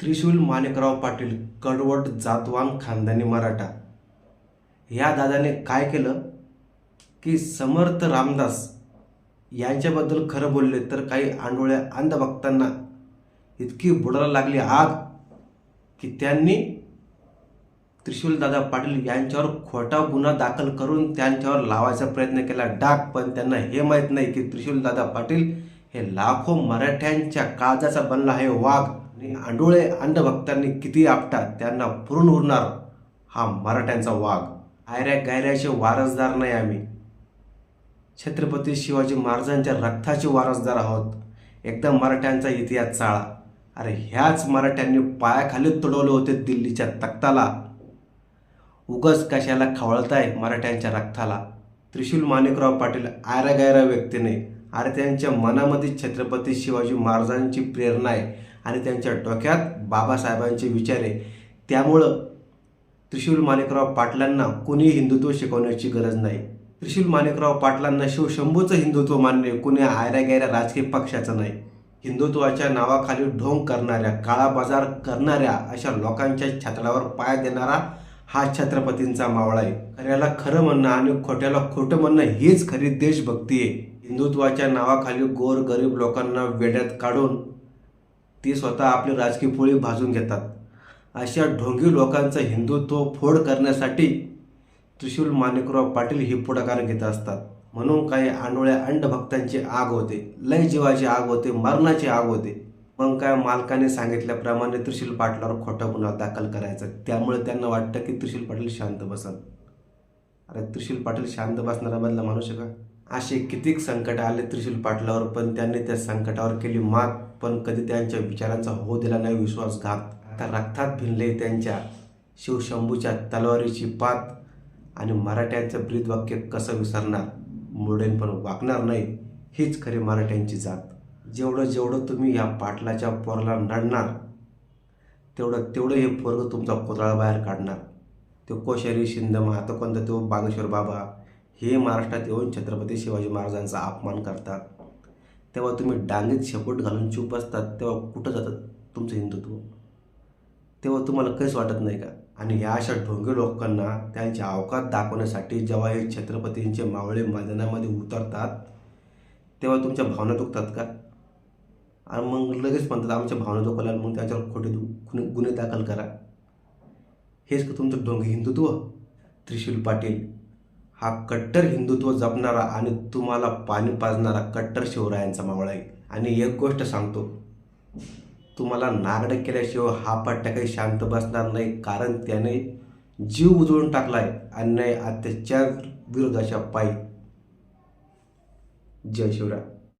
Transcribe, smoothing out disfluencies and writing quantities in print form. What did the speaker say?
त्रिशूल माणिकराव पाटील कडवट जातवान खानदानी मराठा या दादाने काय केलं की समर्थ रामदास यांच्याबद्दल खरं बोलले तर काही आंधळ्या अंधभक्तांना इतकी बुडाला लागली आग की त्यांनी त्रिशूल दादा पाटील यांच्यावर खोटा गुन्हा दाखल करून त्यांच्यावर लावायचा प्रयत्न केला डाग. पण त्यांना हे माहीत नाही की त्रिशूल दादा पाटील हे लाखो मराठ्यांच्या काळजाचा बनला आहे वाघ. आणि आंधळे अंधभक्तांनी किती आपटा त्यांना पुरून उरणार हा मराठ्यांचा वाघ. आयऱ्या गायऱ्याचे वारसदार नाही आम्ही, छत्रपती शिवाजी महाराजांच्या रक्ताचे वारसदार आहोत. एकदा मराठ्यांचा इतिहास चाळा. अरे ह्याच मराठ्यांनी पायाखाली तुडवले होते दिल्लीच्या तख्ताला. उगच कशाला खवळताय मराठ्यांच्या रक्ताला. त्रिशूल माणिकराव पाटील आयरा गायरा व्यक्ती नाही. अरे त्यांच्या मनामध्ये छत्रपती शिवाजी महाराजांची प्रेरणा आहे आणि त्यांच्या डोक्यात बाबासाहेबांचे विचार आहे. त्यामुळं त्रिशूल माणिकराव पाटलांना कोणी हिंदुत्व शिकवण्याची गरज नाही. त्रिशूल माणिकराव पाटलांना शिवशंभूचं हिंदुत्व मान्य, कुणी आयऱ्या गायऱ्या राजकीय पक्षाचं नाही. हिंदुत्वाच्या नावाखाली ढोंग करणाऱ्या, काळा बाजार करणाऱ्या अशा लोकांच्या छातडावर पाय देणारा हा छत्रपतींचा मावळा आहे. खऱ्याला खरं म्हणणं आणि खोट्याला खोटं म्हणणं हीच खरी देशभक्ती आहे. हिंदुत्वाच्या नावाखाली गोर गरीब लोकांना वेड्यात काढून ती स्वतः आपली राजकीय पोळी भाजून घेतात. अशा ढोंगी लोकांचं हिंदुत्व फोड करण्यासाठी त्रिशूल माणिकराव पाटील ही पुढाकार घेत असतात. म्हणून काही आंधळ्या अंधभक्तांची आग होते, लय जीवाची आग होते, मरणाची आग होते. मग काय मालकाने सांगितल्याप्रमाणे त्रिशूल पाटलावर खोटा गुन्हा दाखल करायचा. त्यामुळे त्यांना वाटतं की त्रिशूल पाटील शांत बसन. अरे त्रिशूल पाटील शांत बसणारा मधला माणूस आहे का? असे कितीक संकट आले त्रिशूल पाटलावर, पण त्यांनी त्या संकटावर केली मात. पण कधी त्यांच्या विचारांचा होऊ दिला नाही विश्वासघात. आता रक्तात भिनले त्यांच्या शिवशंभूच्या तलवारीची पात. आणि मराठ्यांचं ब्रीदवाक्य कसं विसरणार, मुरडेन पण वाकणार नाही, हीच खरी मराठ्यांची जात. जेवढं जेवढं तुम्ही या पाटलाच्या पोराला नडणार तेवढं हे पोरगं तुमचा पुतळा बाहेर काढणार. तो कोश्यारी शिंदमा आता कोणता तो बागेश्वर बाबा हे महाराष्ट्रात येऊन छत्रपती शिवाजी महाराजांचा अपमान करतात. तेव्हा तुम्ही डांगीत शेपूट घालून चूप असतात, तेव्हा कुठं जातं तुमचं हिंदुत्व? तेव्हा तुम्हाला काहीच वाटत नाही का? आणि ह्या अशा ढोंगी लोकांना त्यांच्या अवकात दाखवण्यासाठी जेव्हा हे छत्रपतींचे मावळे मैदानामध्ये उतरतात तेव्हा तुमच्या भावना दुखतात का? आणि मग लगेच म्हणतात आमच्या भावना दुखवल्या, मग त्याच्यावर खोटे गुन्हे दाखल करा. हेच का तुमचं ढोंगी हिंदुत्व? त्रिशूल पाटील हा कट्टर हिंदुत्व जपणारा आणि तुम्हाला पाणी पाजणारा कट्टर शिवरायांचा मावळा आहे. आणि एक गोष्ट सांगतो, तुम्हाला नागडं केल्याशिवाय हा पट्ट्या काही शांत बसणार नाही. कारण त्याने जीव उजळून टाकला आहे अन्याय अत्याचार विरोधाच्या पायी. जय शिवराय.